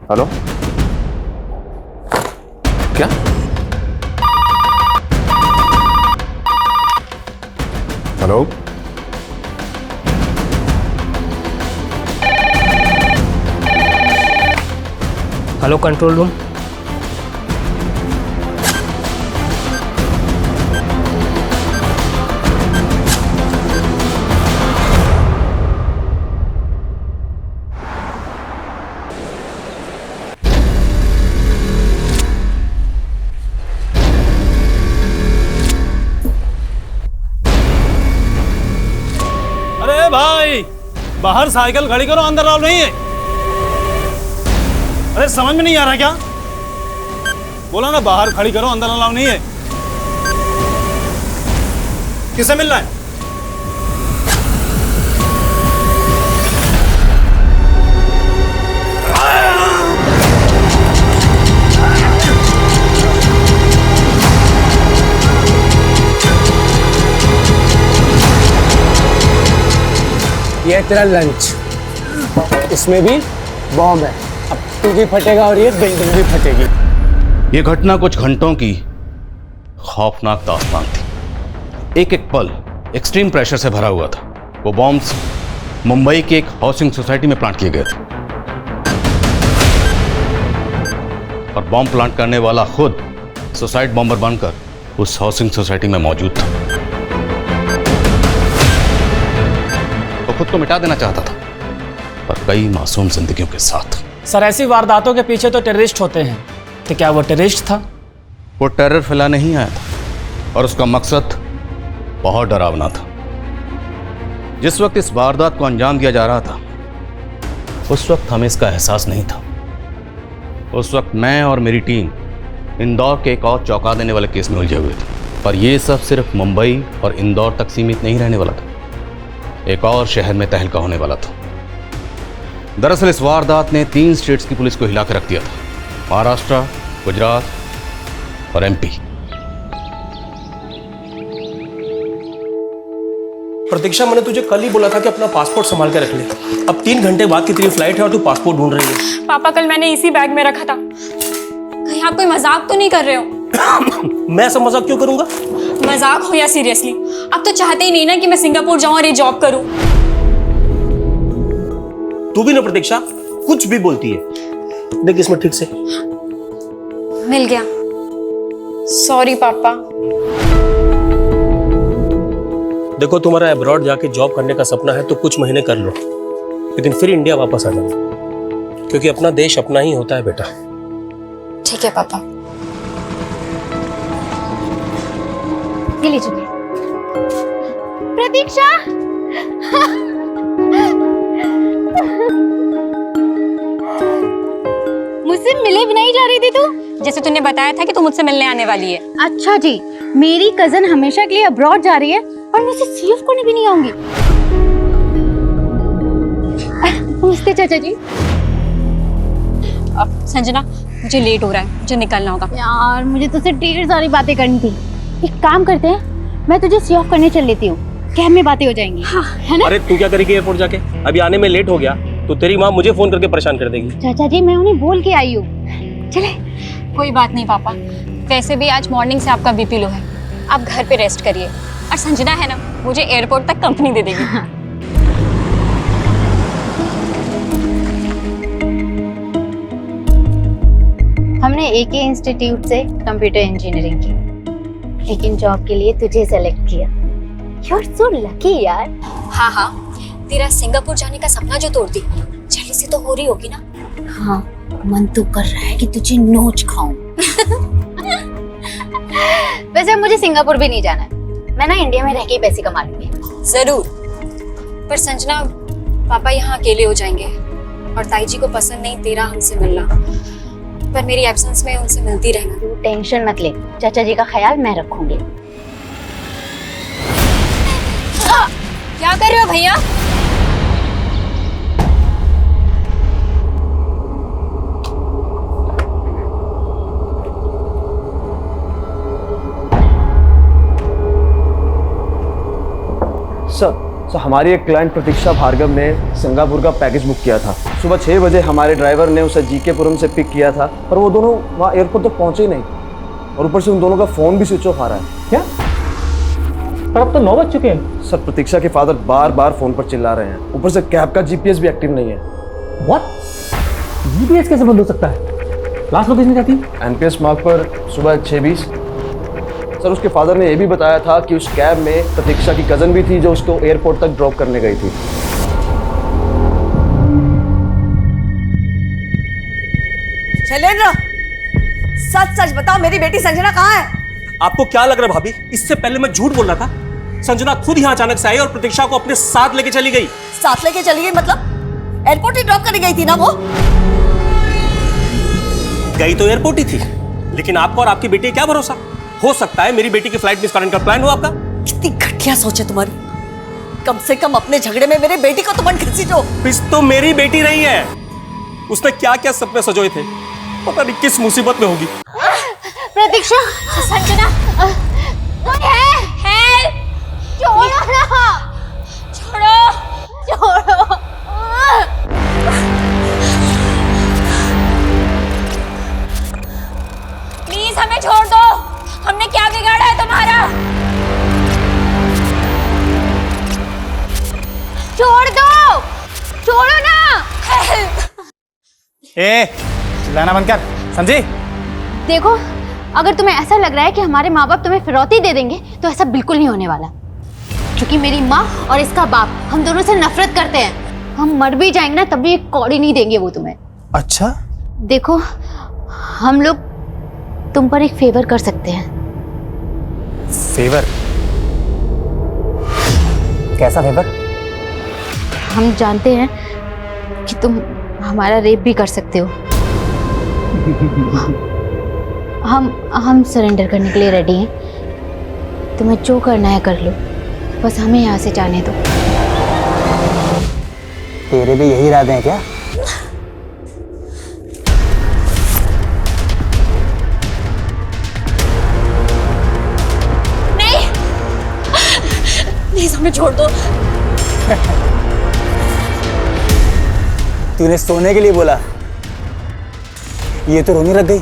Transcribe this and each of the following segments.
Hello, क्या? Hello, hello control room. अरे भाई, बाहर साइकिल खड़ी करो, अंदर अलाउ नहीं है। अरे समझ में नहीं आ रहा क्या? बोला ना बाहर खड़ी करो, अंदर अलाउ नहीं है। किसे मिलना है? ये तेरा लंच, इसमें भी बॉम्ब है। अब तू भी फटेगा और ये बिल्डिंग भी फटेगी। ये घटना कुछ घंटों की खौफनाक दास्तान थी। एक एक पल एक्सट्रीम प्रेशर से भरा हुआ था। वो बॉम्ब्स मुंबई की एक हाउसिंग सोसाइटी में प्लांट किए गए थे और बॉम्ब प्लांट करने वाला खुद सुसाइड बॉम्बर बनकर उस हाउसिंग सोसाइटी में मौजूद था। वो खुद को मिटा देना चाहता था, पर कई मासूम जिंदगियों के साथ। सर, ऐसी वारदातों के पीछे तो टेररिस्ट होते हैं, तो क्या वो टेररिस्ट था? वो टेरर फैलाने ही आया था और उसका मकसद बहुत डरावना था। जिस वक्त इस वारदात को अंजाम दिया जा रहा था, उस वक्त हमें इसका एहसास नहीं था। उस वक्त मैं और मेरी टीम इंदौर के एक और चौंका देने वाले केस में उलझे हुए थे। पर यह सब सिर्फ मुंबई और इंदौर तक सीमित नहीं रहने वाला था। एक और शहर में तहलका होने वाला था। दरअसल इस वारदात ने 3 स्टेट्स की पुलिस को हिला कर रख दिया था: महाराष्ट्र, गुजरात और एमपी। प्रतीक्षा, मैंने तुझे कल ही बोला था कि अपना पासपोर्ट संभाल के रख ले। अब 3 घंटे बाद की तेरी फ्लाइट है और तू पासपोर्ट ढूंढ रही है। पापा, कल मैंने इसी बैग में रखा था। कहीं आप कोई मजाक तो नहीं कर रहे हो? मैं ऐसा मजाक क्यों करूंगा? मजाक हो या सीरियसली, आप तो चाहते ही नहीं ना कि मैं सिंगापुर जाऊं और ये जॉब करूं। तू भी ना प्रतीक्षा, कुछ भी बोलती है। देख इसमें ठीक से मिल गया। सॉरी पापा। देखो, तुम्हारा अब्रॉड जाके जॉब करने का सपना है तो कुछ महीने कर लो, लेकिन फिर इंडिया वापस आ जाओ, क्योंकि अपना देश अपना ही होता है बेटा। ठीक है पापा। ये लीजिए प्रतीक्षा। मुझसे मिले भी नहीं जा रही थी तू? जैसे तूने बताया था कि तू मुझसे मिलने आने वाली है। अच्छा जी, मेरी कजन हमेशा के लिए अब्रॉड जा रही है और मैं उसे सी ऑफ करने भी नहीं आऊंगी। नमस्ते चाचा जी। अब संजना, मुझे लेट हो रहा है, मुझे निकलना होगा। यार, मुझे तुझसे ढेर सारी बातें करनी थी। एक काम करते हैं, मैं तुझे सी ऑफ करने चल लेती हूँ, कैब में बातें हो जाएंगी। हाँ, है ना? अरे तू क्या करेगी एयरपोर्ट जाके? अभी आने में लेट हो गया तो तेरी माँ मुझे फोन करके परेशान कर देगी। चाचा जी, मैं उन्हें बोल के आई हूँ। चले। कोई बात नहीं पापा, वैसे भी आज मॉर्निंग से आपका बीपी लो है, आप घर पे रेस्ट करिए। और संजना है ना, मुझे एयरपोर्ट तक कंपनी दे देगी। हाँ। हमने एक ही इंस्टीट्यूट से कंप्यूटर इंजीनियरिंग की, लेकिन जॉब के लिए तुझे सेलेक्ट किया। यू आर सो लकी यार। हाँ हाँ, तेरा सिंगापुर जाने का सपना जो तोड़ दी, जेलसी तो हो रही होगी ना? हाँ, मन तो कर रहा है कि तुझे नोच खाऊं। वैसे मुझे सिंगापुर भी नहीं जाना है, मैं ना इंडिया में रह के ही पैसे कमा लूंगी। जरूर, पर संजना पापा यहाँ अकेले हो जाएंगे और ताई जी को पसंद नहीं तेरा हमसे मिलना, पर मेरी एब्सेंस में उनसे मिलती रहना। तू टेंशन मत ले, चाचा जी का ख्याल मैं रखूंगी। क्या कर रहे हो भैया? सर हमारी एक क्लाइंट प्रतीक्षा भार्गव ने सिंगापुर का पैकेज बुक किया था सुबह 6 बजे हमारे ड्राइवर ने उसे जीकेपुरम से पिक किया था, पर वो दोनों वहाँ एयरपोर्ट तक पहुँचे ही नहीं, और ऊपर से उन दोनों का फ़ोन भी स्विच ऑफ आ रहा है। क्या? पर अब तो 9 बज चुके हैं। सर, प्रतीक्षा के फादर बार बार फ़ोन पर चिल्ला रहे हैं, ऊपर से कैब का GPS भी एक्टिव नहीं है। What? GPS कैसे बंद हो सकता है? लास्ट लोकेशन क्या थी? NPS मार्ग पर सुबह 6:20। सर, उसके फादर ने यह भी बताया था कि उस कैब में प्रतीक्षा की कज़न भी थी जो उसको एयरपोर्ट तक ड्रॉप करने गई थी। शैलेंद्र, सच सच बताओ, मेरी बेटी संजना कहाँ है? आपको क्या लग रहा है भाभी? इससे पहले मैं झूठ बोल रहा था। संजना खुद यहाँ अचानक से आई और प्रतीक्षा को अपने साथ लेके चली गई। साथ लेके चली गई मतलब? एयरपोर्ट ही ड्रॉप करने गई थी ना वो? गई तो एयरपोर्ट ही थी, लेकिन आपको और आपकी बेटी क्या भरोसा? हो सकता है मेरी बेटी की फ्लाइट मिस करने का प्लान हो आपका। कितनी घटिया सोच है तुम्हारी। कम से कम अपने झगड़े में मेरे बेटी को तो मन घसीटो। पिस तो मेरी बेटी रही है। उसने क्या क्या सपने सजोए थे, पता नहीं किस मुसीबत में होगी। प्रतीक्षा, संजना, कोई है? हेल्प! छोड़ो ना! छोड़ो! प्लीज हमें छोड़ दो, हमने क्या बिगाड़ा है तुम्हारा? छोड़ दो! छोड़ो ना! ए, चिल्लाना बंद कर, समझी? देखो, अगर तुम्हें ऐसा लग रहा है कि हमारे माँ बाप तुम्हें फिरौती दे देंगे तो ऐसा बिल्कुल नहीं होने वाला, क्योंकि मेरी माँ और इसका बाप हम दोनों से नफरत करते हैं। हम मर भी जाएंगे ना तब भी एक कौड़ी नहीं देंगे वो तुम्हें। अच्छा? देखो, हम लोग तुम पर एक फेवर कर सकते हैं। फेवर? कैसा फेवर? हम जानते हैं कि तुम हमारा रेप भी कर सकते हो। हम सरेंडर करने के लिए रेडी हैं। तुम्हें जो करना है कर लो, बस हमें यहाँ से जाने दो। तेरे भी यही इरादे हैं क्या? नहीं, प्लीज हमें छोड़ दो। तूने सोने के लिए बोला, ये तो रोने लग गई।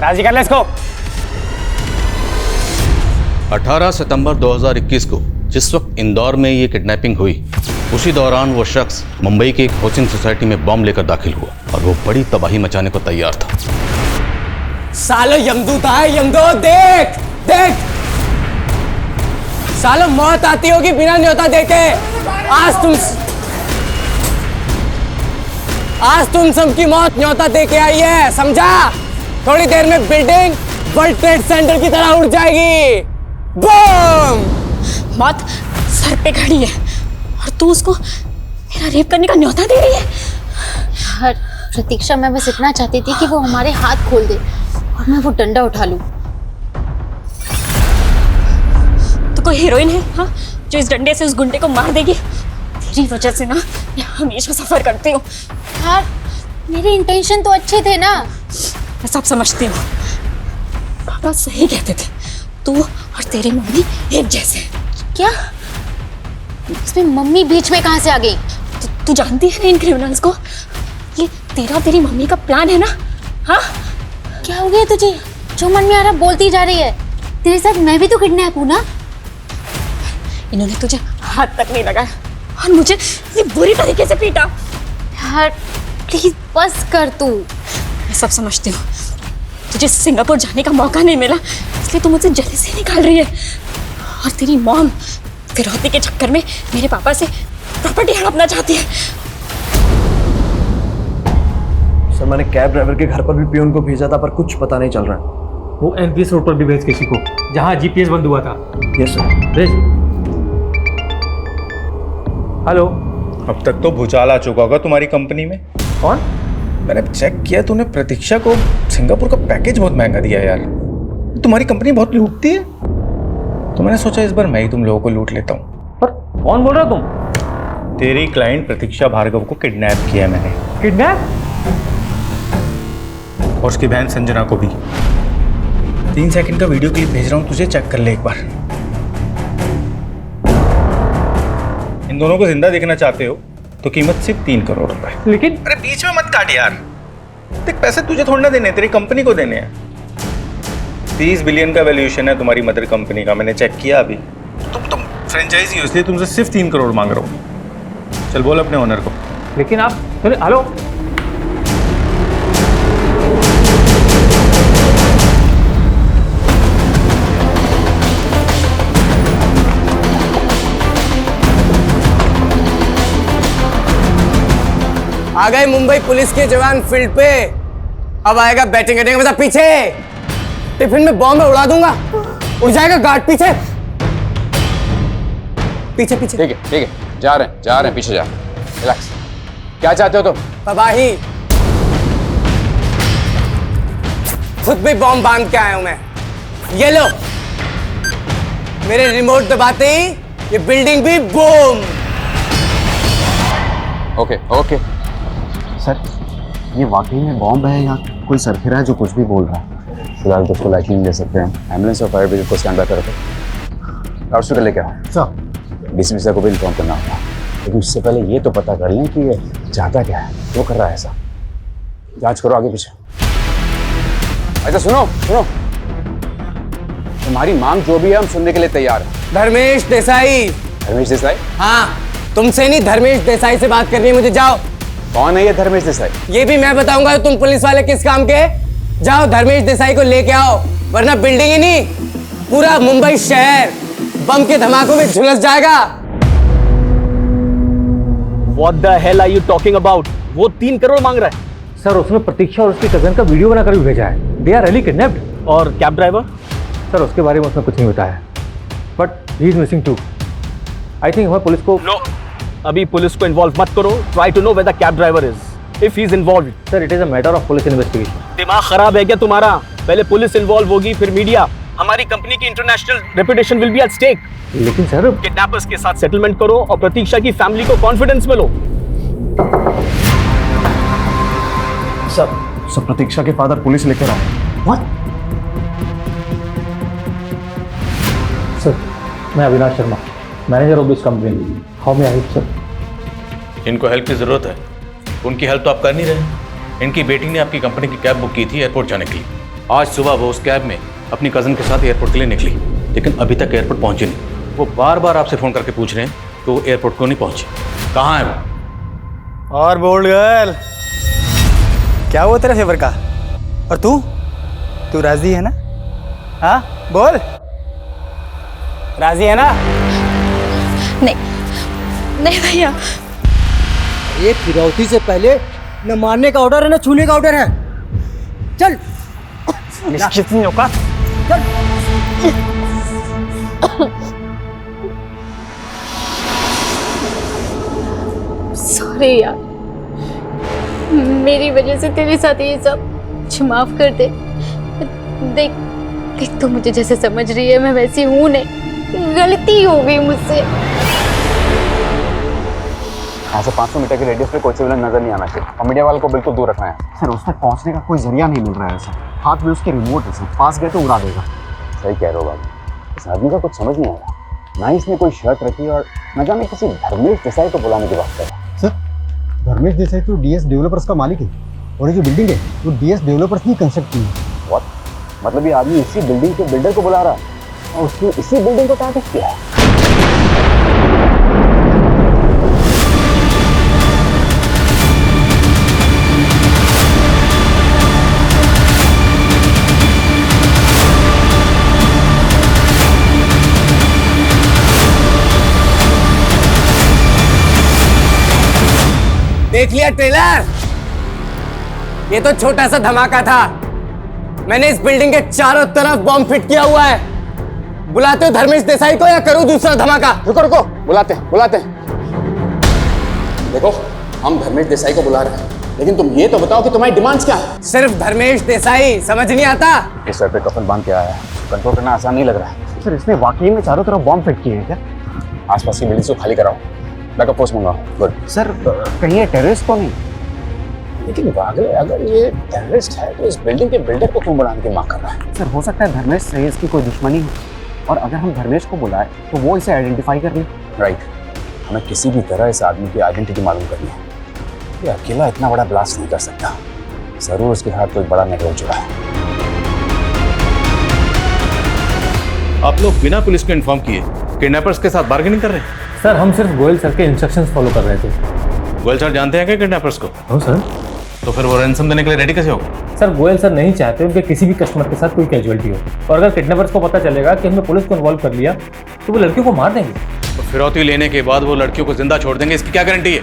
राजी कर ले इसको। 18 सितंबर 2021 को जिस वक्त इंदौर में ये किडनैपिंग हुई, उसी दौरान वो शख्स मुंबई की एक हाउसिंग सोसाइटी में बॉम्ब लेकर दाखिल हुआ और वो बड़ी तबाही मचाने को तैयार था। सालो यमदूत आए, यमदूत देख देख। सालो मौत आती होगी बिना न्योता देके। आज तुम सबकी मौत न्योता देके आई है, समझा? थोड़ी देर में बिल्डिंग वर्ल्ड ट्रेड सेंटर की तरह उड़ जाएगी। बूम! मौत सर पे खड़ी है और तू उसको मेरा रेप करने का न्योता दे रही है। हर प्रतीक्षा, मैं बस इतना चाहती थी कि वो हमारे हाथ खोल दे और मैं वो डंडा उठा लूं। तो कोई हीरोइन है हाँ, जो इस डंडे से उस गुंडे को मार देगी? तेरी वजह से ना मैं हमेशा सफर करती हूँ। यार, मेरे इंटेंशन तो अच्छे थे ना। मैं सब समझती हूँ, पापा सही कहते थे, तू और तेरी मम्मी एक जैसे। क्या? इसमें मम्मी बीच में कहाँ से आ गई? तू जानती है ना इन क्रिमिनल्स को? ये तेरा तेरी मम्मी का प्लान है ना? हाँ? क्या हो गया तुझे? जो मन में आ रहा बोलती जा रही है। तेरे साथ मैं भी तो किडनैप हूँ ना। इन्होंने तुझे हाथ तक नहीं लगाया और मुझे ये बुरी तरीके से पीटा। यार प्लीज बस कर तू। मैं सब समझती हूँ, तुझे सिंगापुर जाने का मौका नहीं मिला इसलिए तू मुझसे जेलसी निकाल रही है, और तेरी मॉम फिरौती के चक्कर में मेरे पापा से प्रॉपर्टी हड़पना चाहती है। सर, मैंने कैब ड्राइवर के घर पर भी पियून को भेजा था, पर कुछ पता नहीं चल रहा है। वो NPS रोड पर भी भेज किसी को, जहाँ GPS बंद हुआ था। Yes sir. भेज। हेलो। अब तक तो भूचाल आ चुका होगा तुम्हारी कंपनी में। कौन? मैंने चेक किया, तूने प्रतीक्षा को सिंगापुर का पैकेज बहुत महंगा दिया यार। तुम्हारी कंपनी बहुत लूटती है, तो मैंने सोचा इस बार मैं ही तुम लोगों को लूट लेता हूँ। पर कौन बोल रहा हो तुम? तेरी क्लाइंट प्रतीक्षा भार्गव को किडनैप किया मैंने। किडनैप? और उसकी बहन संजना को भी। 3 सेकंड का वीडियो क्लिप भेज रहा हूँ तुझे, चेक कर ले एक बार। इन दोनों को जिंदा देखना चाहते हो तो कीमत सिर्फ 3 करोड़ रुपए। लेकिन अरे बीच में मत काट यार, देख पैसे तुझे थोड़ा ना देने हैं, तेरी कंपनी को देने हैं। 30 बिलियन का वैल्यूएशन है तुम्हारी मदर कंपनी का, मैंने चेक किया अभी। तुम फ्रेंचाइजी हो इसलिए तुमसे सिर्फ 3 करोड़ मांग रहा हूँ। चल बोल अपने ओनर को। लेकिन आप हेलो, आ गए मुंबई पुलिस के जवान फील्ड पे। अब आएगा बैटिंग करने का मजा। पीछे टिफिन में बॉम्ब उड़ा दूंगा, उड़ जाएगा गार्ड। पीछे पीछे पीछे। ठीक है जा रहे हैं पीछे जा। रिलैक्स। क्या चाहते हो तुम? तबाही। खुद भी बॉम्ब बांध के आया हूं मैं। ये लो, मेरे रिमोट दबाते ही ये बिल्डिंग भी बूम। ओके सर, ये वाकई में बॉम्ब है या कोई सरफिरा है जो कुछ भी बोल रहा है? फिलहाल तो उसको लाइटिंग ले सकते हैं। एम्बुलेंस और फायर ब्रिगेड को स्टैंड बाय करो। हॉस्पिटल लेके आओ। सर डीसीपी सर को भी इन्फॉर्म करना होगा, लेकिन उससे पहले ये तो पता कर लें कि ये चाहता क्या है, क्यों कर रहा है ऐसा। जांच करो आगे पीछे। अच्छा सुनो, तुम्हारी मांग जो भी है हम सुनने के लिए तैयार हैं। धर्मेश देसाई। धर्मेश देसाई? हाँ, तुमसे नहीं, धर्मेश देसाई से बात करनी है मुझे। जाओ। कौन है ये धर्मेश देसाई? ये भी मैं बताऊंगा तुम पुलिस वाले किस काम के। जाओ धर्मेश देसाई को लेके आओ, वरना बिल्डिंग ही नहीं पूरा मुंबई शहर बम के धमाकों में झुलस जाएगा। What the hell are you talking about? वो 3 करोड़ मांग रहा है। सर उसने प्रतीक्षा और उसकी कजन का वीडियो बनाकर भी भेजा है। They are really kidnapped. और कैब ड्राइवर? सर उसके बारे में उसने कुछ नहीं बताया, but he is missing too. I think हमें पुलिस को अभी पुलिस को इन्वॉल्व मत करो। Try to know where the cab driver is. If he is involve. Sir it is a matter of police investigation. दिमाग खराब है क्या तुम्हारा? पहले पुलिस इन्वॉल्व होगी, फिर मीडिया। हमारी कंपनी की international reputation will be at stake. लेकिन सर किडनैपर्स के साथ सेटलमेंट करो और प्रतीक्षा की फैमिली को कॉन्फिडेंस में लो। सर प्रतीक्षा के फादर पुलिस लेकर आए। व्हाट? सर मैं Avinash Sharma, manager of this company. How may I help sir? इनको हेल्प की ज़रूरत है, उनकी हेल्प तो आप कर नहीं रहे। इनकी बेटी ने आपकी कंपनी की कैब बुक की थी एयरपोर्ट जाने के लिए। आज सुबह वो उस कैब में अपनी कज़न के साथ एयरपोर्ट के लिए निकली, लेकिन अभी तक एयरपोर्ट पहुंची नहीं। वो बार बार आपसे फ़ोन करके पूछ रहे हैं कि वो एयरपोर्ट क्यों नहीं पहुंची, कहाँ है वो। और बोल्ड गर्ल, क्या हुआ तेरा फेवर का? और तू राजी है ना? हाँ बोल, राजी है ना? नहीं भैया, ये फिरौती से पहले न मारने का ऑर्डर है न छूने का ऑर्डर है। चल निश्चित नहीं होगा। चल सॉरी यार, मेरी वजह से तेरे साथ ये सब। मुझे माफ कर दे। देख तू मुझे जैसे समझ रही है मैं वैसी हूं नहीं, गलती हो गई मुझसे। यहाँ से 500 मीटर के रेडियस पे कोई सिविलियन नजर नहीं आना चाहिए और मीडिया वालों को बिल्कुल दूर रखना है। सर उस तक पहुंचने का कोई जरिया नहीं मिल रहा है सर। हाथ में उसके रिमोट है सर, पास गए तो उड़ा देगा। सही कह रहे हो बाबू, इस आदमी का कुछ समझ नहीं आ रहा। ना इसने कोई शर्ट रखी और न जाने किसी धर्मेश देसाई को बुलाने की बात कर रहा है। सर धर्मेश देसाई तो डीएस डेवलपर्स का मालिक है और ये जो बिल्डिंग है वो डीएस डेवलपर्स ने कंस्ट्रक्ट की है। What? मतलब ये आदमी इसी बिल्डिंग के बिल्डर को बुला रहा है और उसने इसी बिल्डिंग को टारगेट किया है। देख लिया ट्रेलर? ये तो छोटा सा धमाका था। मैंने इस बिल्डिंग के चारों तरफ बॉम्ब फिट किया हुआ है। बुलाते हो धर्मेश देसाई को या करूं दूसरा धमाका? रुको, बुलाते हैं। देखो हम धर्मेश देसाई को बुला रहे हैं, लेकिन तुम ये तो बताओ कि तुम्हारी डिमांड्स क्या है? सिर्फ धर्मेश देसाई, समझ नहीं आता? इस सर पे कफन बांध के आया है, कंट्रोल करना आसान नहीं लग रहा है। सर इसने वाकई में चारों तरफ बॉम्ब फिट किए हैं क्या? आसपास की बिल्डिंग को खाली कराओ, बैकअप फोर्स मंगाओ। गुड। सर कहीं ये टेररिस्ट तो नहीं? लेकिन अगर ये टेररिस्ट है तो इस बिल्डिंग के बिल्डर को क्यों बुलाने की मांग कर रहा है? सर हो सकता है धर्मेश से इसकी कोई दुश्मनी हो और अगर हम धर्मेश को बुलाए तो वो इसे आइडेंटिफाई कर ले। राइट, हमें किसी भी तरह इस आदमी की आइडेंटिटी मालूम करनी है। ये अकेला इतना बड़ा ब्लास्ट नहीं कर सकता, जरूर उसके हाथ कोई बड़ा नेटवर्क जुड़ा है। आप लोग बिना पुलिस को इन्फॉर्म किए किडनैपर्स के साथ बार्गेनिंग कर रहे हैं? सर हम सिर्फ गोयल सर के इंस्ट्रक्शंस फॉलो कर रहे थे। गोयल सर जानते हैं क्या किडनैपर्स को? हो सर। तो फिर वो रैंसम देने के लिए रेडी कैसे होगा? सर गोयल सर नहीं चाहते उनके किसी भी कस्टमर के साथ कोई कैजुअलिटी हो, और अगर किडनैपर्स को पता चलेगा कि हमने पुलिस को इन्वॉल्व कर लिया तो वो लड़कियों को मार देंगे। तो फिरौती लेने के बाद वो लड़कियों को जिंदा छोड़ देंगे, इसकी क्या गारंटी है?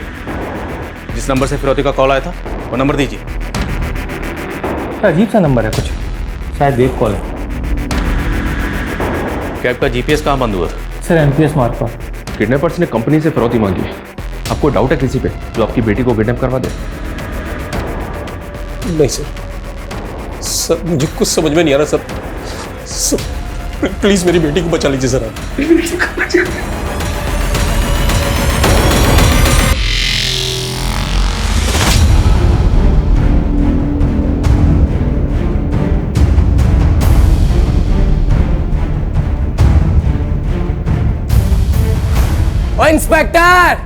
जिस नंबर से फिरौती का कॉल आया था वो नंबर दीजिए। अजीब सा नंबर है कुछ, शायद वेब कॉल है। कैब का जीपीएस कहाँ बंद हुआ? सर एमपीएस मार्ग पर। किडनैपर्स ने कंपनी से फिरौती मांगी है। आपको डाउट है किसी पे जो आपकी बेटी को किडनैप करवा दे? नहीं सर, मुझे कुछ समझ में नहीं आ रहा सर, प्लीज मेरी बेटी को बचा लीजिए सर आप। ओ इंस्पेक्टर,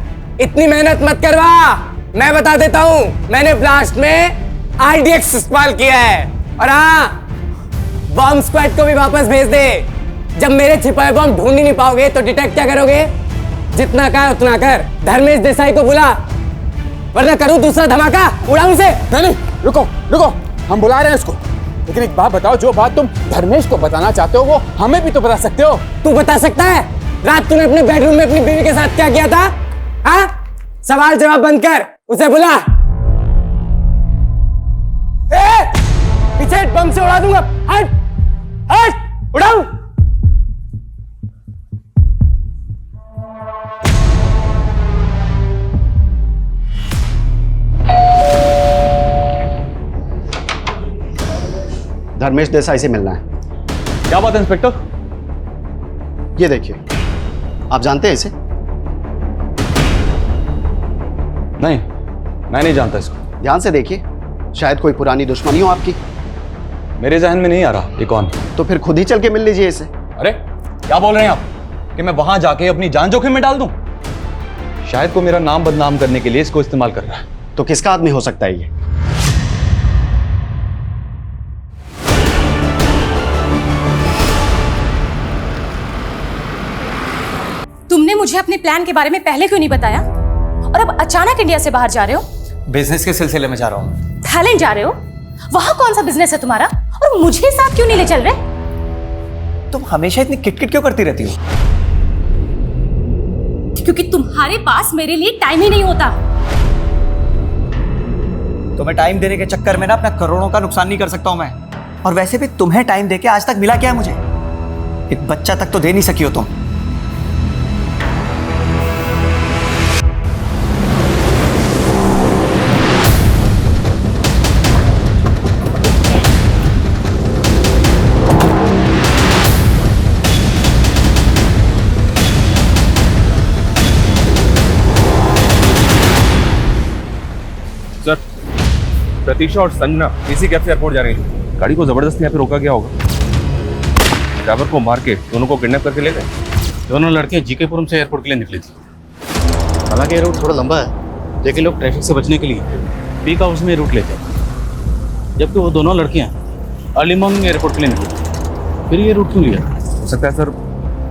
इतनी मेहनत मत करवा, मैं बता देता हूं, मैंने ब्लास्ट में आरडीएक्स इस्तेमाल किया है। और हाँ, बॉम्ब स्क्वाड को भी वापस भेज दे। जब मेरे छिपाए बॉम्ब ढूंढ ही नहीं पाओगे तो डिटेक्ट क्या करोगे? जितना कहा उतना कर। धर्मेश देसाई को बुला, वरना करूं दूसरा धमाका, उड़ाऊं से। नहीं, रुको रुको, हम बुला रहे हैं उसको। लेकिन एक बात बताओ, जो बात तुम धर्मेश को बताना चाहते हो वो हमें भी तो बता सकते हो। तू बता सकता है रात तूने अपने बेडरूम में अपनी बीवी के साथ क्या किया था? हाँ, सवाल जवाब बंद कर, उसे बुला। पीछे बम से उड़ा दूंगा। हट हट, उड़ाऊं। धर्मेश देसाई से मिलना है। क्या बात है इंस्पेक्टर? ये देखिए, आप जानते हैं इसे? नहीं, मैं नहीं जानता इसको। ध्यान से देखिए, शायद कोई पुरानी दुश्मनी हो आपकी। मेरे जहन में नहीं आ रहा ये कौन। तो फिर खुद ही चल के मिल लीजिए इसे। अरे क्या बोल रहे हैं आप कि मैं वहां जाके अपनी जान जोखिम में डाल दूं? शायद को मेरा नाम बदनाम करने के लिए इसको इस्तेमाल कर रहा है। तो किसका आदमी हो सकता है ये? तुमने मुझे अपने प्लान के बारे में पहले क्यों नहीं बताया? और अब अचानक इंडिया से बाहर जा रहे हो? बिजनेस के सिलसिले में जा रहा हूँ। थाईलैंड जा रहे हो? वहां कौन सा बिजनेस है तुम्हारा? और मुझे साथ क्यों नहीं ले चल रहे? तुम हमेशा इतनी किटकिट क्यों करती रहती हो? क्योंकि तुम्हारे पास मेरे लिए टाइम ही नहीं होता। तुम्हें टाइम देने के चक्कर में ना अपना करोड़ों का नुकसान नहीं कर सकता हूं मैं। और वैसे भी तुम्हें टाइम देके आज तक मिला क्या है मुझे? एक बच्चा तक तो दे नहीं सकी हो तुम। सर, प्रतीक्षा और संजना इसी कैब से एयरपोर्ट जा रही है। गाड़ी को जबरदस्ती यहाँ पे रोका गया होगा। ड्राइवर को मार के दोनों को किडनैप करके ले गए। दोनों लड़कियां जीकेपुरम से एयरपोर्ट के लिए निकली थी। हालांकि ये रूट थोड़ा लंबा है, लेकिन लोग ट्रैफिक से बचने के लिए पीक आवर्स में रूट लेते हैं। जबकि वो दोनों लड़कियां अर्ली मॉर्निंग एयरपोर्ट के लिए निकली। फिर ये रूट क्यों लिया? हो सकता है सर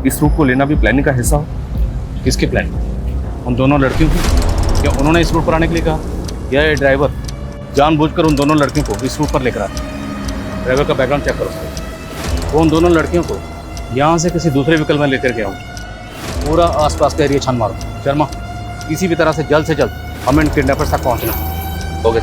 इस रूट को लेना भी प्लानिंग का हिस्सा हो। किसकी प्लानिंग? उन दोनों लड़कियों की? क्या उन्होंने इस रूट पर आने के लिए कहा, या ये ड्राइवर जानबूझकर उन दोनों लड़कियों को इस रूट पर लेकर आया? ड्राइवर का बैकग्राउंड चेक करो। वो उन दोनों लड़कियों को यहाँ से किसी दूसरे व्हीकल में लेकर गया हूँ। पूरा आसपास का एरिया छान मारो। शर्मा, किसी भी तरह से जल्द हमें किडनैपर्स तक पहुँचना। हो गया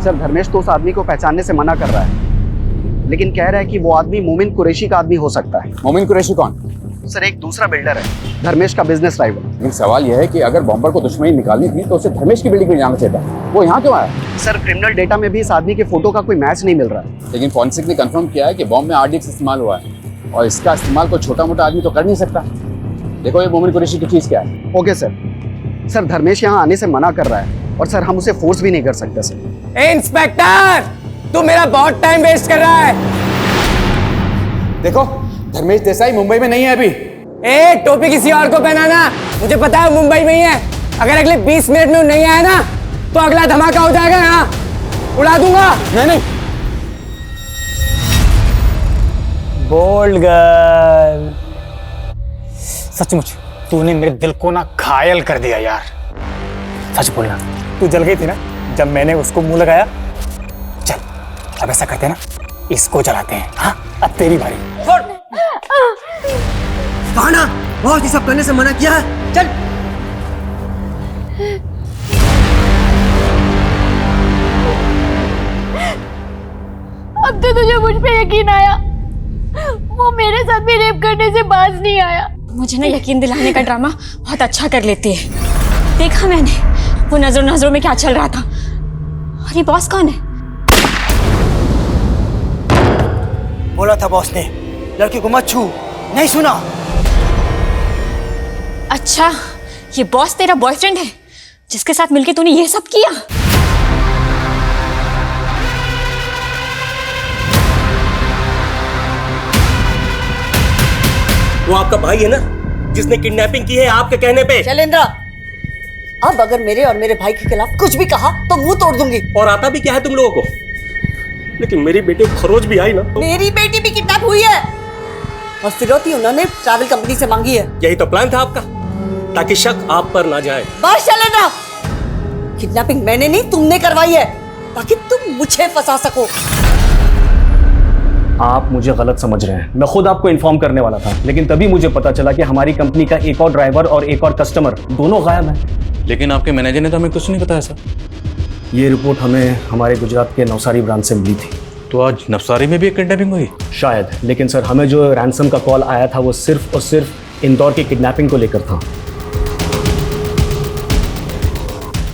सर, धर्मेश तो उस आदमी को पहचानने से मना कर रहा है, लेकिन कह रहा है कि वो आदमी मोमिन कुरैशी का आदमी हो सकता है। मोमिन कुरैशी कौन? सर, एक दूसरा बिल्डर है, धर्मेश का बिजनेस राइवल। लेकिन सवाल यह है कि अगर बॉम्बर को दुश्मनी निकालनी थी तो उसे धर्मेश की बिल्डिंग में जाना चाहिए था। वो यहाँ क्यों आया? सर, क्रिमिनल डेटा में भी इस आदमी के फोटो का कोई मैच नहीं मिल रहा है। लेकिन फॉरेंसिक ने कंफर्म किया है कि बॉम्ब में आरडीएक्स इस्तेमाल हुआ है, और इसका इस्तेमाल कोई छोटा मोटा आदमी तो कर नहीं सकता। देखो ये मोमिन कुरैशी की चीज क्या है। Okay sir. सर, धर्मेश यहाँ आने से मना कर रहा है, और सर हम उसे फोर्स भी नहीं कर सकते सर। इंस्पेक्टर, तू मेरा बहुत टाइम वेस्ट कर रहा है। देखो, धर्मेश देसाई मुंबई में नहीं है अभी। ए टोपी किसी और को पहनाना, मुझे पता है मुंबई में ही है। अगर अगले 20 मिनट में नहीं आया ना तो अगला धमाका हो जाएगा यहाँ, उड़ा दूंगा। नहीं बोल्ड गर्ल, सचमुच तूने मेरे दिल को ना घायल कर दिया यार। सच बोलना, तू जल गई थी ना जब मैंने उसको मुंह लगाया। चल अब ऐसा करते हैं ना, इसको जलाते हैं। हाँ अब तेरी बारी। ना बहुत ही सब करने से मना किया है, चल। अब तो तुझे मुझ पे यकीन आया, वो मेरे साथ भी रेप करने से बाज नहीं आया। मुझे ना यकीन दिलाने का ड्रामा बहुत अच्छा कर लेती है। देखा मैंने वो नजरों नजरों में क्या चल रहा था। और ये बॉस कौन है? बोला था बॉस ने लड़की को मत छू, नहीं सुना। अच्छा ये बॉस तेरा बॉयफ्रेंड है जिसके साथ मिलके तूने ये सब किया? वो आपका भाई है ना जिसने किडनैपिंग की है आपके कहने पे। शैलेंद्र, अब अगर मेरे और मेरे भाई के खिलाफ कुछ भी कहा तो मुंह तोड़ दूंगी। और आता भी क्या है तुम लोगों को, लेकिन मेरी बेटी खरोच भी आई ना। मेरी बेटी भी किडनैप हुई है और फिरौती उन्होंने ट्रैवल कंपनी से मांगी है। यही तो प्लान था आपका, ताकि शक आप पर ना जाए। बस शैलेंद्र, किडनैपिंग मैंने नहीं तुमने करवाई है ताकि तुम मुझे फंसा सको। आप मुझे गलत समझ रहे हैं। मैं खुद आपको इन्फॉर्म करने वाला था, लेकिन तभी मुझे पता चला कि हमारी कंपनी का एक और ड्राइवर और एक और कस्टमर दोनों गायब हैं। लेकिन आपके मैनेजर ने तो हमें कुछ नहीं बताया सर। ये रिपोर्ट हमें हमारे गुजरात के नवसारी ब्रांच से मिली थी। तो आज नवसारी में भी एक किडनैपिंग हुई? शायद, लेकिन सर हमें जो रैंसम का कॉल आया था वो सिर्फ और सिर्फ इंदौर की किडनैपिंग को लेकर था।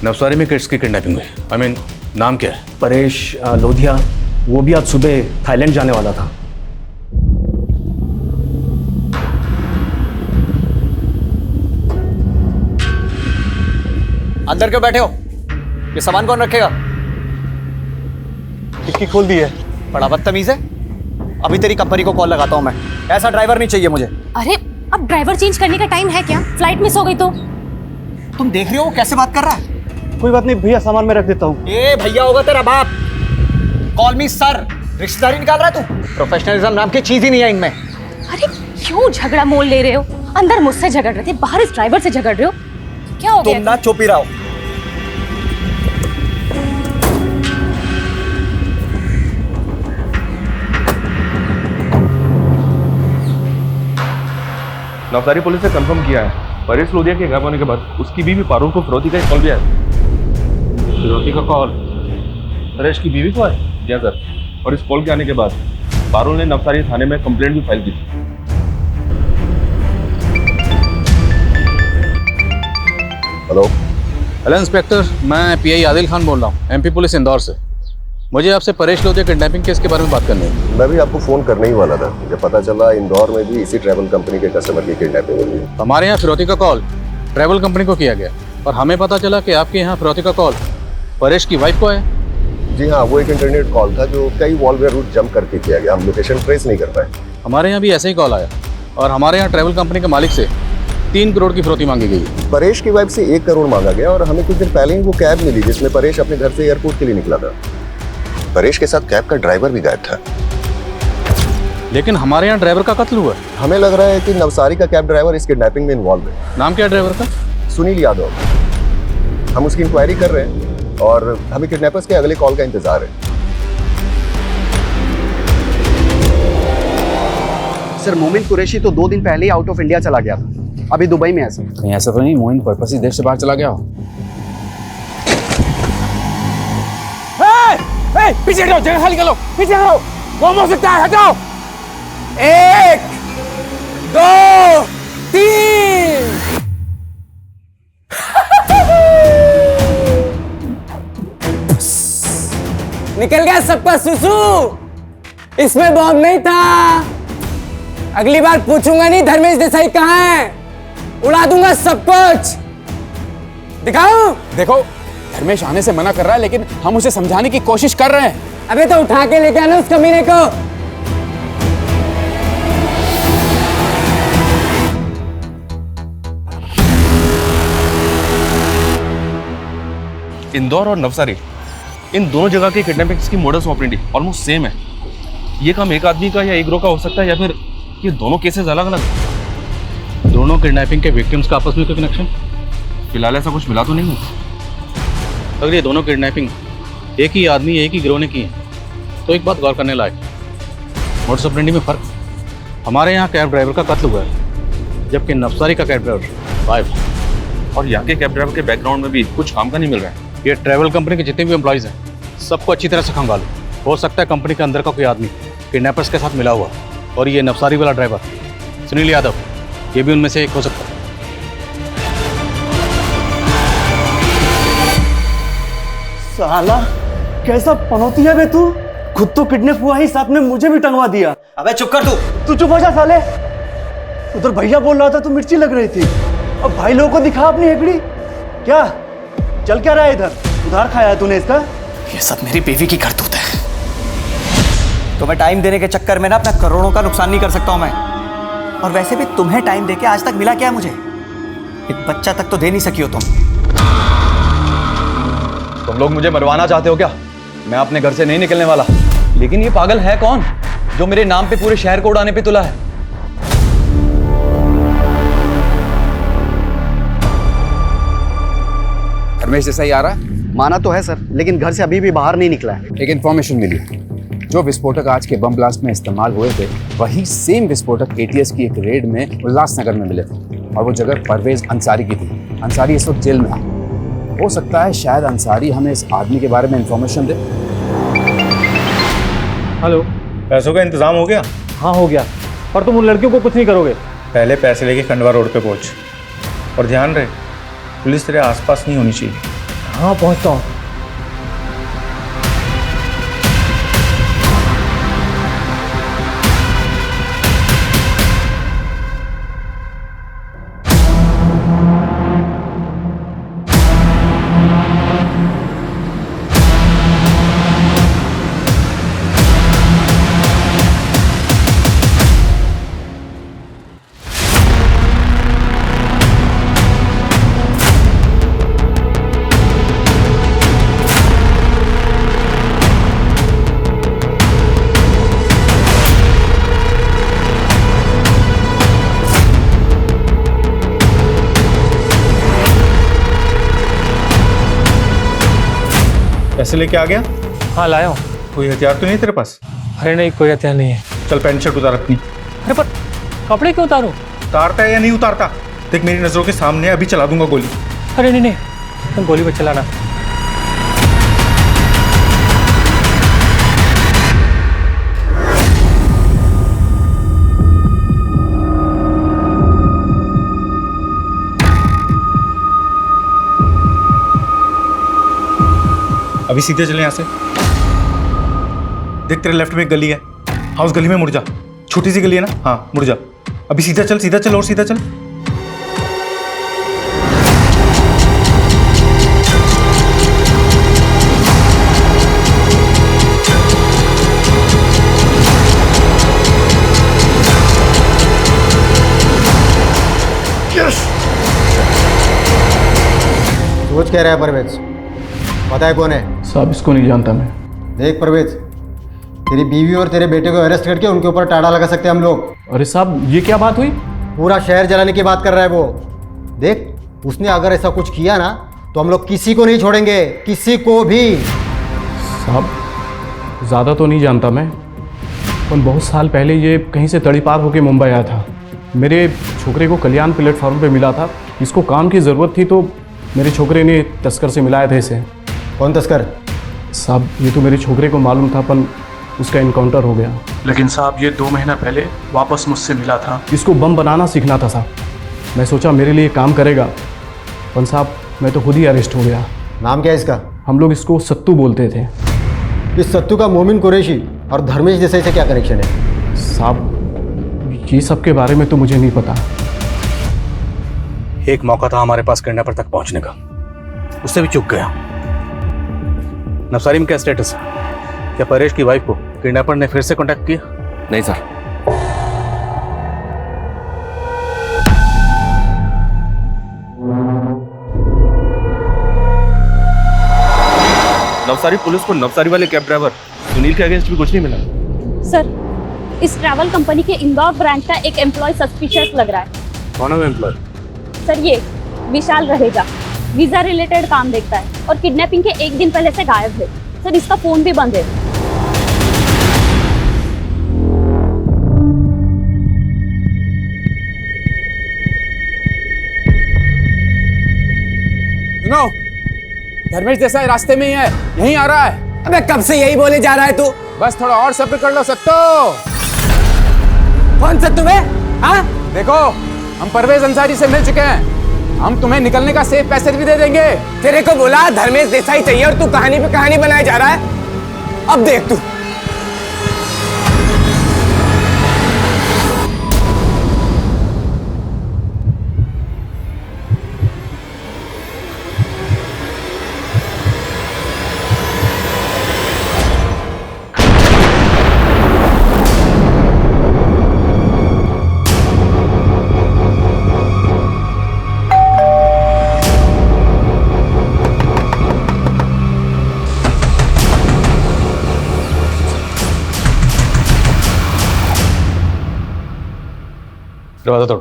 नवसारी में किसकी किडनैपिंग हुई? आई मीन नाम क्या है? परेश लोधिया, वो भी आज सुबह थाईलैंड जाने वाला था। अंदर क्यों बैठे हो? ये सामान कौन रखेगा? डिक्की खोल दी है। बड़ा बदतमीज है। अभी तेरी कंपनी को कॉल लगाता हूं मैं। ऐसा ड्राइवर नहीं चाहिए मुझे। अरे अब ड्राइवर चेंज करने का टाइम है क्या? फ्लाइट मिस हो गई तो? तुम देख रहे हो वो कैसे बात कर रहा है? कोई बात नहीं भैया, सामान में रख देता हूँ। ए भैया होगा तेरा बाप। कॉल मी सर। रिश्तेदारी निकाल रहा है तू? प्रोफेशनलिज्म नाम की चीज ही नहीं है इनमें। अरे क्यों झगड़ा मोल ले रहे हो? अंदर मुझसे झगड़ रहे थे, बाहर इस ड्राइवर से झगड़ रहे हो, क्या हो गया? तुम ना चुप ही रहो। नवसारी पुलिस ने कंफर्म किया है परेश लोधिया के गायब होने के बाद उसकी बीवी पारुल को फिरौती का एक कॉल भी आया। फिरौती का कॉल परेश की बीवी को है? जी सर। और इस कॉल के आने के बाद पारुल ने नवसारी थाने में कंप्लेंट भी फाइल की थी। हेलो इंस्पेक्टर, मैं पीआई आदिल खान बोल रहा हूँ, एमपी पुलिस इंदौर से। मुझे आपसे परेश लोधिया किडनैपिंग केस के बारे में बात करनी है। मैं भी आपको फोन करने ही वाला था। मुझे पता चला इंदौर में भी इसी ट्रैवल कंपनी के कस्टमर की किडनैपिंग हुई है। हमारे यहाँ फिरौती का कॉल ट्रैवल कंपनी को किया गया और हमें पता चला कि आपके यहाँ फिरौती का कॉल परेश की वाइफ को है। जी हाँ, वो एक इंटरनेट कॉल था जो कई वॉलवेयर रूट जंप करके किया गया। हम लोकेशन ट्रेस नहीं कर पाए। हमारे यहाँ भी ऐसे ही कॉल आया और हमारे यहाँ ट्रैवल कंपनी के मालिक से 3 करोड़ की फिरौती मांगी गई। परेश की वाइफ से 1 करोड़ मांगा गया और हमें कुछ दिन पहले ही वो कैब मिली जिसमें परेश अपने घर से एयरपोर्ट के लिए निकला था। परेश के साथ कैब का ड्राइवर भी गायब था। लेकिन हमारे यहाँ ड्राइवर का कत्ल हुआ है। हमें लग रहा है कि नवसारी का कैब ड्राइवर इस किडनैपिंग में इन्वॉल्व है। नाम क्या है ड्राइवर का? सुनील यादव। हम उसकी इंक्वायरी कर रहे हैं और हमें किडनैपर्स के अगले कॉल का इंतजार है। सर मोमिन कुरैशी तो 2 दिन पहले ही आउट ऑफ इंडिया चला गया था, अभी दुबई में है सर। कहीं ऐसा तो नहीं मोइन पर्पस ही देश से बाहर चला गया हो? पीछे हटो, जगह खाली कर लो, पीछे हटो, कौन हो सकता है? हटाओ। 1 2 3। निकल गया सबका सुसु। इसमें बॉम्ब नहीं था। अगली बार पूछूंगा नहीं धर्मेश देसाई कहाँ है, उड़ा दूंगा सब कुछ। दिखाऊं? देखो धर्मेश आने से मना कर रहा है लेकिन हम उसे समझाने की कोशिश कर रहे हैं। अबे तो उठा के लेके आना उस कमीने को। इंदौर और नवसारी, इन दोनों जगह के किडनैपिंग्स की मोडस ऑपरेंडी ऑलमोस्ट सेम है। ये काम एक आदमी का या एक ग्रोह का हो सकता है, या फिर ये दोनों केसेस अलग अलग हैं। दोनों किडनैपिंग के विक्टिम्स का आपस में कोई कनेक्शन? फिलहाल ऐसा कुछ मिला तो नहीं है। अगर ये दोनों किडनैपिंग एक ही आदमी एक ही गिरोह ने की है तो एक बात गौर करने लायक, मोडस ऑपरेंडी में फर्क। हमारे यहाँ कैब ड्राइवर का कत्ल हुआ है, जबकि नवसारी का कैब ड्राइवर गायब है। और यहाँ के कैब ड्राइवर के बैकग्राउंड में भी कुछ काम का नहीं मिल रहा है। ये ट्रैवल कंपनी के जितने भी एम्प्लॉयज हैं सबको अच्छी तरह से खंगालो। हो सकता है कंपनी के अंदर का कोई आदमी किडनैपर्स के साथ मिला हुआ, और ये नवसारी वाला ड्राइवर सुनील यादव, ये भी उनमें से एक हो सकता है। साला कैसा पनौती है बे तू, खुद तो किडनैप हुआ ही साथ में मुझे भी टंगवा दिया। अबे चुप कर तू चुप हो जा साले। उधर भैया बोल रहा था तू मिर्ची लग रही थी, अब भाई लोगों को दिखा अपनी हेकड़ी। क्या चल क्या रहा है इधर, उधार खाया है तूने इसका? ये सब मेरी बीवी की करतूत है। तुम्हें टाइम देने के चक्कर में ना अपना करोड़ों का नुकसान नहीं कर सकता हूं मैं। और वैसे भी तुम्हें टाइम देके आज तक मिला क्या है मुझे? एक बच्चा तक तो दे नहीं सकी हो तुम। तुम लोग मुझे मरवाना चाहते हो क्या? मैं अपने घर से नहीं निकलने वाला। लेकिन ये पागल है कौन जो मेरे नाम पे पूरे शहर को उड़ाने पे तुला है? धर्मेश देसाई आ रहा है? माना तो है सर, लेकिन घर से अभी भी बाहर नहीं निकला है। एक इन्फॉर्मेशन मिली, जो विस्फोटक आज के बम ब्लास्ट में इस्तेमाल हुए थे वही सेम विस्फोटक एटीएस की एक रेड में उल्लासनगर में मिले थे, और वो जगह परवेज अंसारी की थी। अंसारी इस वक्त जेल में है। हो सकता है शायद अंसारी हमें इस आदमी के बारे में इंफॉर्मेशन दे। हेलो, पैसों का इंतजाम हो गया? हाँ हो गया। और तुम उन लड़कियों को कुछ नहीं करोगे? पहले पैसे लेके खंडवा रोड पे पहुंच, और ध्यान रहे पुलिस तेरे आसपास नहीं होनी चाहिए। हाँ पहुंचता हूँ। पैसे लेके आ गया? हाँ लाया हूँ। कोई हथियार तो नहीं तेरे पास? अरे नहीं, कोई हथियार नहीं है। चल पैंट शर्ट उतार अपनी। अरे पर कपड़े क्यों उतारूं? उतारता है या नहीं उतारता? देख मेरी नजरों के सामने, अभी चला दूंगा गोली। अरे नहीं नहीं, तुम गोली मत चलाना। अभी सीधे चले यहाँ से। देख तेरे लेफ्ट में एक गली है, हाँ उस गली में मुड़ जा। छोटी सी गली है ना, हाँ मुड़ जा। अभी सीधा चल और सीधा चल। सोच कह रहा है परवेज? पता है कौन है? साहब इसको नहीं जानता मैं। देख परवेज, तेरी बीवी और तेरे बेटे को अरेस्ट करके उनके ऊपर टाड़ा लगा सकते हैं हम लोग। अरे साहब ये क्या बात हुई? पूरा शहर जलाने की बात कर रहा है वो। देख उसने अगर ऐसा कुछ किया ना तो हम लोग किसी को नहीं छोड़ेंगे, किसी को भी। साहब ज़्यादा तो नहीं जानता मैं, पर बहुत साल पहले ये कहीं से तड़ी पार होकर मुंबई आया था। मेरे छोकरे को कल्याण प्लेटफॉर्म पे मिला था, इसको काम की ज़रूरत थी तो मेरे छोकरे ने तस्कर से मिलाया था इसे। कौन तस्कर? साहब ये तो मेरे छोकरे को मालूम था, पर उसका इनकाउंटर हो गया। लेकिन साहब ये 2 महीना पहले वापस मुझसे मिला था। इसको बम बनाना सीखना था साहब। मैं सोचा मेरे लिए काम करेगा, पर साहब मैं तो खुद ही अरेस्ट हो गया। नाम क्या है इसका? हम लोग इसको सत्तू बोलते थे। इस सत्तू का मोमिन कुरैशी और धर्मेश देसाई से क्या कनेक्शन है? साहब ये सब के बारे में तो मुझे नहीं पता। एक मौका था हमारे पास किडनैपर तक पहुंचने का, उससे भी चूक गया। नवसारी में क्या स्टेटस है? क्या परेश की वाइफ को किडनैपर ने फिर से कांटेक्ट किया? नहीं सर। नवसारी पुलिस को नवसारी वाले कैब ड्राइवर सुनील के अगेंस्ट भी कुछ नहीं मिला। सर, इस ट्रैवल कंपनी के इंदौर ब्रांच का एक एम्प्लॉय सस्पिशियस लग रहा है। कौन है वो एम्प्लॉय? सर, ये विशाल रहेगा, वीजा रिलेटेड काम देखता है और किडनैपिंग के एक दिन पहले से गायब है। सर, इसका फोन भी बंद है। सुनो, धर्मेश देसाई रास्ते में ही है, यहीं आ रहा है। अबे कब से यही बोले जा रहा है तू? बस थोड़ा और सब्र कर लो सत्तो। कौन सा तुम्हें? हाँ? देखो, हम परवेज अंसारी से मिल चुके हैं, हम तुम्हें निकलने का सेफ पैसेज भी दे देंगे। तेरे को बोला धर्मेश देसाई चाहिए और तू कहानी पे कहानी बनाए जा रहा है। अब देख तू। दरवाजा तोड़।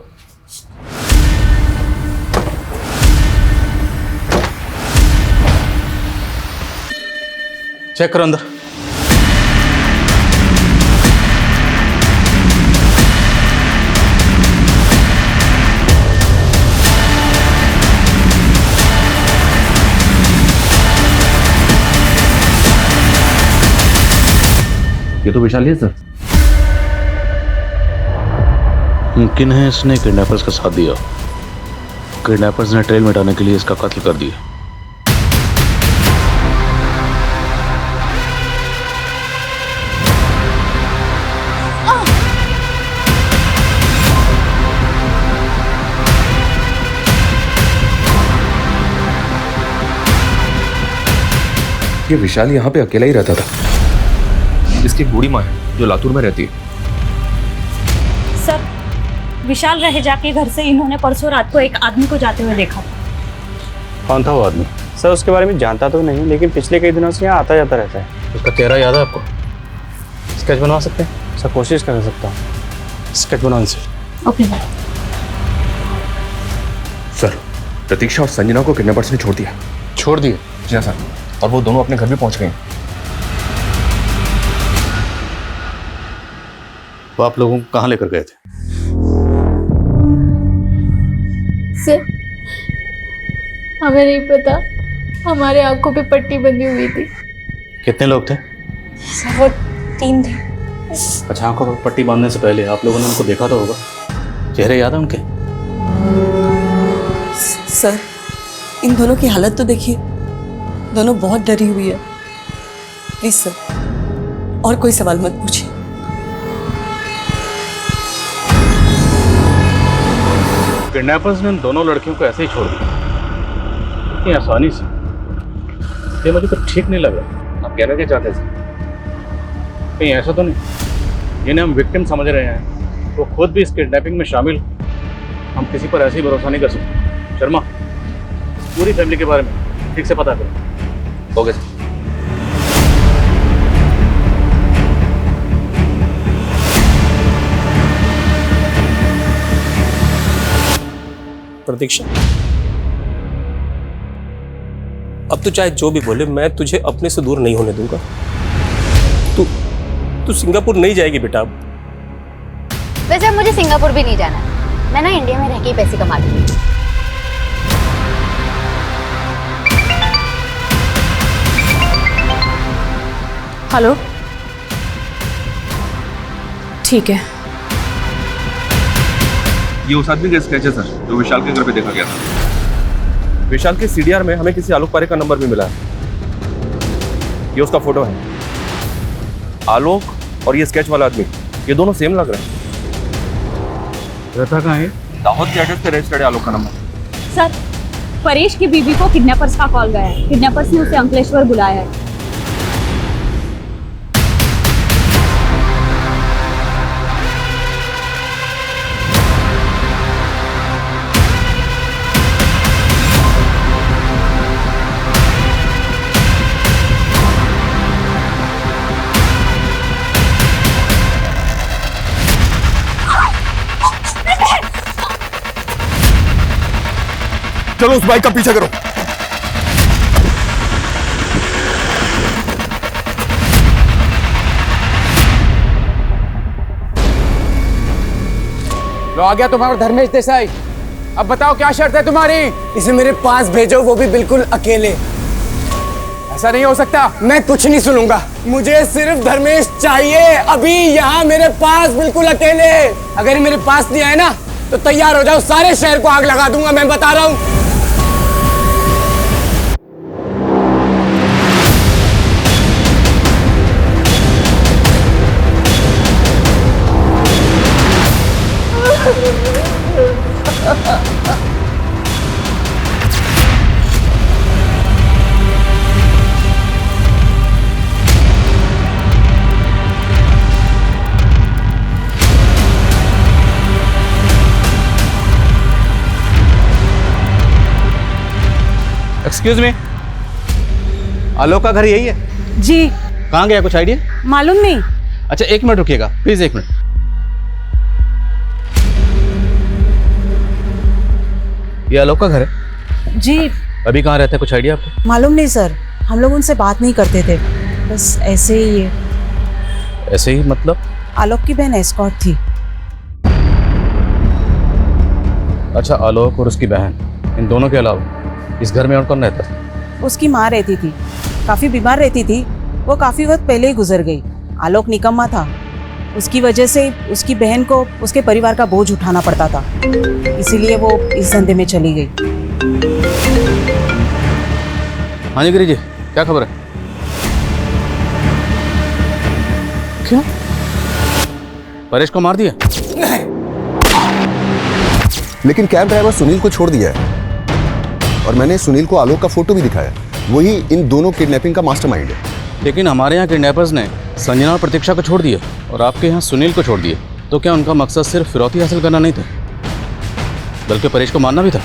चेक करो अंदर। ये तो विशाल ही है सर। मुमकिन है इसने किडनैपर्स का साथ दिया। किडनैपर्स ने ट्रेल मिटाने के लिए इसका कत्ल कर दिया। ये विशाल यहाँ पे अकेला ही रहता था। इसकी एक बूढ़ी माँ है जो लातूर में रहती है। सर, विशाल रहेजा के घर से इन्होंने परसों रात को एक आदमी को जाते हुए देखा। कौन था वो आदमी? सर, उसके बारे में जानता तो नहीं, लेकिन पिछले कई दिनों से यहाँ आता जाता रहता है। उसका चेहरा याद है आपको? स्केच बनवा सकते हैं? सर, कोशिश कर सकता हूँ। स्केच बनवा इनसे। ओके। सर, प्रतीक्षा और संजना को किडनैपर्स ने छोड़ दिया। छोड़ दिए? जी हाँ सर, और वो दोनों अपने घर भी पहुंच गए। वो आप लोगों को कहाँ लेकर गए थे? सर, हमें नहीं पता, हमारे आंखों पे पट्टी बंधी हुई थी। कितने लोग थे? सर, वो 3 थे। अच्छा, आंखों पर पट्टी बांधने से पहले आप लोगों ने उनको देखा तो होगा। चेहरे याद है उनके? सर, इन दोनों की हालत तो देखिए, दोनों बहुत डरी हुई है। प्लीज सर, और कोई सवाल मत पूछिए। किडनैपर्स ने उन दोनों लड़कियों को ऐसे ही छोड़ दिया, इतनी आसानी से? ये मुझे तो ठीक नहीं लग रहा। आप कहना क्या चाहते हैं? कहीं ऐसा तो नहीं जिन्हें हम विक्टिम समझ रहे हैं वो खुद भी इस किडनैपिंग में शामिल? हम किसी पर ऐसे ही भरोसा नहीं कर सकते। शर्मा, पूरी फैमिली के बारे में ठीक से पता करो। Okay sir. प्रतीक्षा, अब तो चाहे जो भी बोले, मैं तुझे अपने से दूर नहीं होने दूंगा। तू सिंगापुर नहीं जाएगी बेटा। वैसे मुझे सिंगापुर भी नहीं जाना, मैं ना इंडिया में रह के ही पैसे कमा लूंगी। हेलो, ठीक है। ये उस आदमी का स्केच है सर, जो विशाल के घर पे देखा गया था। विशाल के सीडीआर में हमें किसी आलोक पारे का नंबर भी मिला है। ये उसका फोटो है। आलोक और ये स्केच वाला आदमी, ये दोनों सेम लग रहे हैं। रहता कहाँ है? दाहोद के एड्रेस पे रजिस्टर्ड है आलोक का नंबर। सर, परेश की बीवी को किडनैपर्स का कॉल गया है। किडनैपर्स ने उसे अंकलेश्वर बुलाया है। चलो उस बाइक का पीछा करो। लो आ गया तुम्हारा धर्मेश देसाई। अब बताओ क्या शर्त है तुम्हारी? इसे मेरे पास भेजो, वो भी बिल्कुल अकेले। ऐसा नहीं हो सकता। मैं कुछ नहीं सुनूंगा, मुझे सिर्फ धर्मेश चाहिए, अभी यहाँ मेरे पास बिल्कुल अकेले। अगर ये मेरे पास नहीं आए ना तो तैयार हो जाओ, सारे शहर को आग लगा दूंगा, मैं बता रहा हूँ। एक्सक्यूज मी, आलोक का घर यही है? जी। कहाँ गया, कुछ आइडिया? मालूम नहीं। अच्छा 1 मिनट रुकिएगा प्लीज, 1 मिनट। ये आलोक का घर है? जी। अभी कहाँ रहता है, कुछ आइडिया आपको? मालूम नहीं सर, हम लोग उनसे बात नहीं करते थे, बस ऐसे ही है। ऐसे ही मतलब? आलोक की बहन एस्कॉर्ट थी। अच्छा, आलोक और उसकी बहन, इन दोनों के अलावा इस घर में और कौन रहता था? उसकी माँ रहती थी, काफी बीमार रहती थी, वो काफी वक्त पहले ही गुजर गई। आलोक निकम्मा था, उसकी वजह से उसकी बहन को उसके परिवार का बोझ उठाना पड़ता था, इसीलिए वो इस धंधे में चली गई। हाँ जी गिरी जी, क्या खबर है? क्यों? परेश को मार दिया? लेकिन कैब ड्राइवर सुनील को छोड़ दिया है और मैंने सुनील को आलोक का फोटो भी दिखाया, वही इन दोनों किडनैपिंग का मास्टरमाइंड है। लेकिन हमारे यहाँ किडनैपर्स ने संजना और प्रतीक्षा को छोड़ दिया और आपके यहाँ सुनील को छोड़ दिया, तो क्या उनका मकसद सिर्फ फिरौती हासिल करना नहीं था, बल्कि परेश को मारना भी था?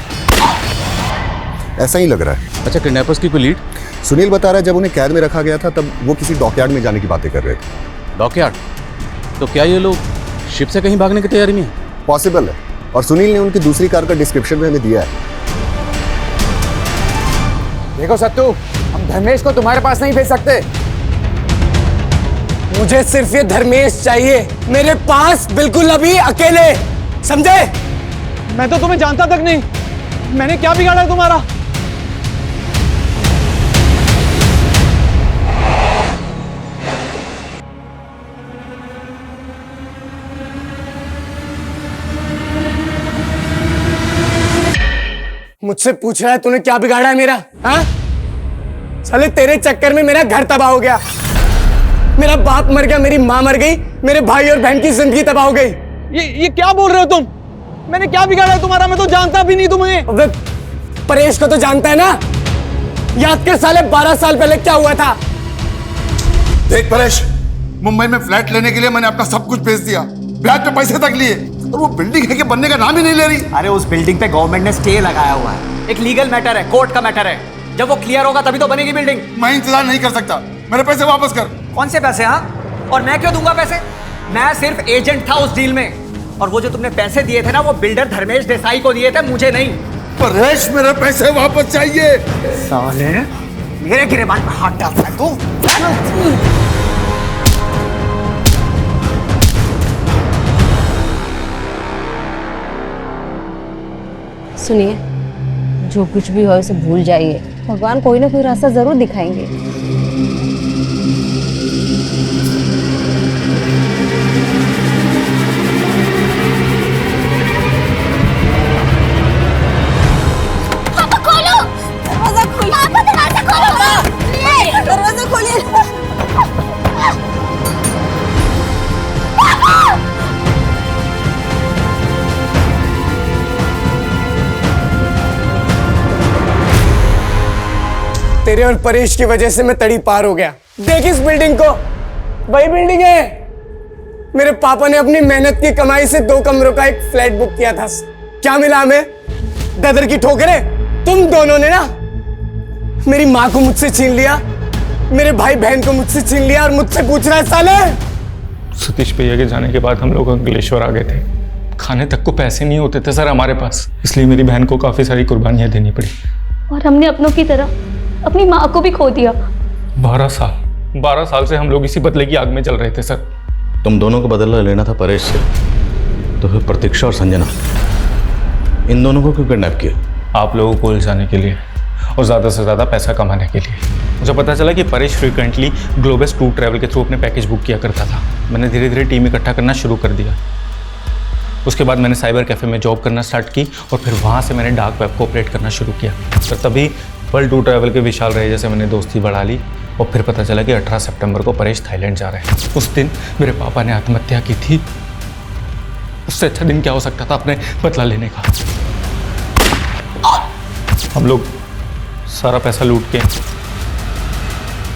ऐसा ही लग रहा है। अच्छा, किडनैपर्स की कोई लीड? सुनील बता रहा है जब उन्हें कैद में रखा गया था तब वो किसी डॉकयार्ड में जाने की बातें कर रहे थे। डॉकयार्ड? तो क्या ये लोग शिप से कहीं भागने की तैयारी में है? पॉसिबल है, और सुनील ने उनकी दूसरी कार का डिस्क्रिप्शन में हमें दिया है। देखो सत्तू, हम धर्मेश को तुम्हारे पास नहीं भेज सकते। मुझे सिर्फ ये धर्मेश चाहिए, मेरे पास बिल्कुल अभी अकेले, समझे? मैं तो तुम्हें जानता तक नहीं, मैंने क्या बिगाड़ा है तुम्हारा? मुझसे पूछ रहा है तूने क्या बिगाड़ा है मेरा? हाँ? साले तेरे चक्कर में मेरा घर तबाह हो गया, मेरा बाप मर गया, मेरी माँ मर गई, मेरे भाई और बहन की जिंदगी तबाह हो गई। ये क्या बोल रहे हो तुम? मैंने क्या बिगाड़ा है तुम्हारा? मैं तो जानता भी नहीं तुम्हें। परेश को तो जानता है ना? याद कर साले 12 साल पहले क्या हुआ था। देख परेश, मुंबई में फ्लैट लेने के लिए मैंने अपना सब कुछ बेच दिया, ब्याज पे पैसे तक लिए, और वो बिल्डिंग है कि बनने का नाम ही नहीं ले रही। अरे उस बिल्डिंग पे गवर्नमेंट ने स्टे लगाया हुआ है, एक लीगल मैटर है, कोर्ट का मैटर है, जब वो क्लियर होगा तभी तो बनेगी बिल्डिंग। मैं इंतजार नहीं कर सकता, मेरे पैसे वापस कर। कौन से पैसे? हाँ, और मैं क्यों दूंगा पैसे? मैं सिर्फ एजेंट था उस डील में, और वो जो तुमने पैसे दिए थे ना, वो बिल्डर धर्मेश देसाई को दिए थे, मुझे नहीं। परेश, मेरे पैसे वापस चाहिए। साले मेरे गिरेबान पे हाथ डालता है तू। सुनिए, जो कुछ भी हो उसे भूल जाइए, भगवान कोई ना कोई रास्ता जरूर दिखाएंगे। दरवाजा खोलिए। तेरे और परेश की वजह से मैं तड़ी पार हो गया। देख इस बिल्डिंग को, वही बिल्डिंग है। मेरे पापा ने अपनी मेहनत की कमाई से 2 कमरों का एक फ्लैट बुक किया था। क्या मिला हमें? ददर की ठोकरें। तुम दोनों ने ना मेरी माँ को मुझसे छीन लिया, मेरे भाई बहन को मुझसे छीन लिया, और मुझसे पूछ रहा है साले। सतीश भैया के जाने के बाद हम लोग अंकलेश्वर आ गए थे। खाने तक को पैसे नहीं होते थे सर हमारे पास, इसलिए मेरी बहन को काफ़ी सारी कुर्बानियाँ देनी पड़ी। और हमने अपनों की तरह अपनी माँ को भी खो दिया। 12 साल से हम लोग इसी बदले की आग में चल रहे थे सर। तुम दोनों को बदला लेना था परेश से, तो फिर प्रतीक्षा और संजना इन दोनों को क्यों किडनैप किया? आप लोगों को उलझाने के लिए और ज़्यादा से ज़्यादा पैसा कमाने के लिए। मुझे पता चला कि Paresh frequently globus tour travel के थ्रू अपने पैकेज बुक किया करता था। मैंने धीरे धीरे टीम इकट्ठा करना शुरू कर दिया। उसके बाद मैंने साइबर कैफ़े में जॉब करना स्टार्ट की और फिर वहाँ से मैंने डार्क वेब को ऑपरेट करना शुरू किया। तो तभी वर्ल्ड टूर ट्रैवल के विशाल रहे जैसे मैंने दोस्ती बढ़ा ली और फिर पता चला कि 18 सितंबर को परेश थाईलैंड जा रहे हैं। उस दिन मेरे पापा ने आत्महत्या की थी। उससे अच्छा दिन क्या हो सकता था अपने बदला लेने का। हम लोग सारा पैसा लूट के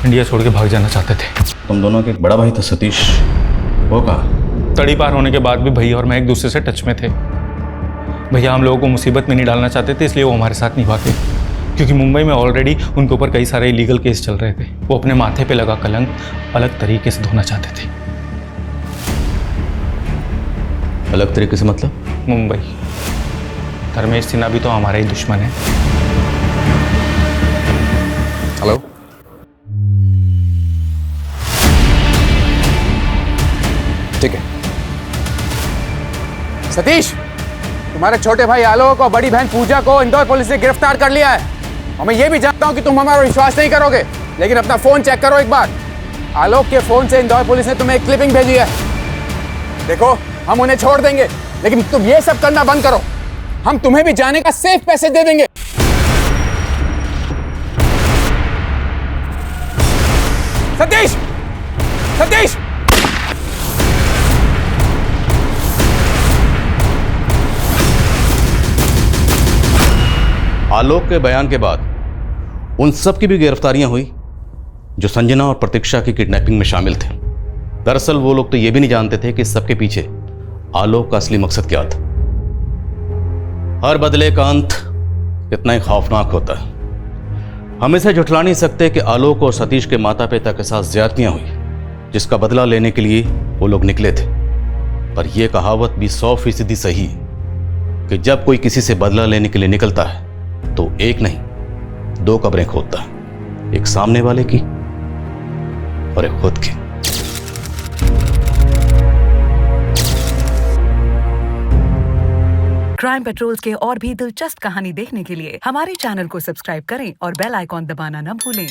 इंडिया छोड़ के भाग जाना चाहते थे। तुम दोनों का एक बड़ा भाई था सतीश, वो कहाँ? तड़ी पार होने के बाद भी भैया और मैं एक दूसरे से टच में थे। भैया हम लोगों को मुसीबत में नहीं डालना चाहते थे, इसलिए वो हमारे साथ नहीं भागे, क्योंकि मुंबई में ऑलरेडी उनके ऊपर कई सारे इलीगल केस चल रहे थे। वो अपने माथे पे लगा कलंक अलग तरीके से धोना चाहते थे। अलग तरीके से मतलब? मुंबई। धर्मेश सिन्हा भी तो हमारा ही दुश्मन है। हेलो, ठीक है। सतीश, तुम्हारे छोटे भाई आलोक और बड़ी बहन पूजा को इंदौर पुलिस ने गिरफ्तार कर लिया है। और मैं ये भी जानता हूं कि तुम हमारा विश्वास नहीं करोगे, लेकिन अपना फोन चेक करो एक बार। आलोक के फोन से इंदौर पुलिस ने तुम्हें एक क्लिपिंग भेजी है। देखो, हम उन्हें छोड़ देंगे, लेकिन तुम ये सब करना बंद करो। हम तुम्हें भी जाने का सेफ पैसे दे देंगे। सतीश, सतीश, आलोक के बयान के बाद उन सब की भी गिरफ्तारियां हुई जो संजना और प्रतीक्षा की किडनैपिंग में शामिल थे। दरअसल वो लोग तो ये भी नहीं जानते थे कि इस सबके पीछे आलोक का असली मकसद क्या था। हर बदले का अंत इतना ही खौफनाक होता है। हम इसे झुठला नहीं सकते कि आलोक और सतीश के माता पिता के साथ ज्यादतियां हुई, जिसका बदला लेने के लिए वो लोग निकले थे। पर यह कहावत भी 100% सही है कि जब कोई किसी से बदला लेने के लिए निकलता है तो एक नहीं 2 कब्रें खोदता है, एक सामने वाले की और एक खुद की। क्राइम पेट्रोल्स के और भी दिलचस्प कहानी देखने के लिए हमारे चैनल को सब्सक्राइब करें और बेल आइकॉन दबाना न भूलें।